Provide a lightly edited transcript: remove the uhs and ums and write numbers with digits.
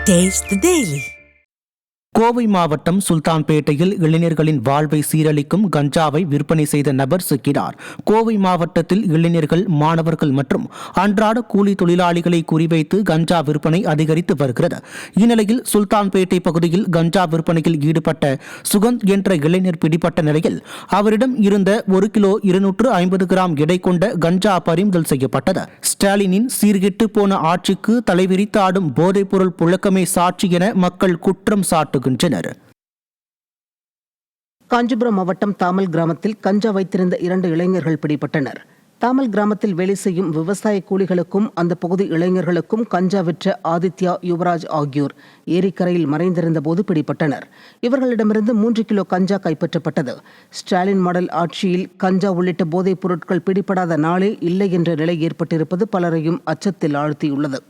Taste the Daily. Kovai மாவட்டம் சுல்தான்பேட்டையில் இளைஞர்களின் வாழ்வை சீரழிக்கும் கஞ்சாவை விற்பனை செய்த நபர் சிக்கினார். கோவை மாவட்டத்தில் இளைஞர்கள், மாணவர்கள் மற்றும் அன்றாட கூலி தொழிலாளிகளை குறிவைத்து கஞ்சா விற்பனை அதிகரித்து வருகிறது. இந்நிலையில் சுல்தான்பேட்டை பகுதியில் கஞ்சா விற்பனையில் ஈடுபட்ட சுகந்த் என்ற இளைஞர் பிடிபட்ட நிலையில் அவரிடம் இருந்த 1 கிலோ 250 கிராம் எடை கொண்ட கஞ்சா பறிமுதல் செய்யப்பட்டது. ஸ்டாலினின் சீர்கெட்டு போன ஆட்சிக்கு தலைவிரித்து ஆடும் போதைப்பொருள் புழக்கமே சாட்சி என மக்கள் குற்றம் சாட்டுகின்றனர். காஞ்சிபுரம் மாவட்டம் தாமல் கிராமத்தில் கஞ்சா வைத்திருந்த 2 இளைஞர்கள் பிடிபட்டனர். தாமல் கிராமத்தில் வேலை செய்யும் விவசாய கூலிகளுக்கும் அந்த பகுதி இளைஞர்களுக்கும் கஞ்சா விற்ற ஆதித்யா, யுவராஜ் ஆகியோர் ஏரிக்கரையில் மறைந்திருந்த போது பிடிபட்டனர். இவர்களிடமிருந்து 3 கிலோ கஞ்சா கைப்பற்றப்பட்டது. ஸ்டாலின் மாடல் ஆட்சியில் கஞ்சா உள்ளிட்ட போதைப் பொருட்கள் பிடிபடாத நாளே இல்லை என்ற நிலை ஏற்பட்டிருப்பது பலரையும் அச்சத்தில் ஆழ்த்தியுள்ளது.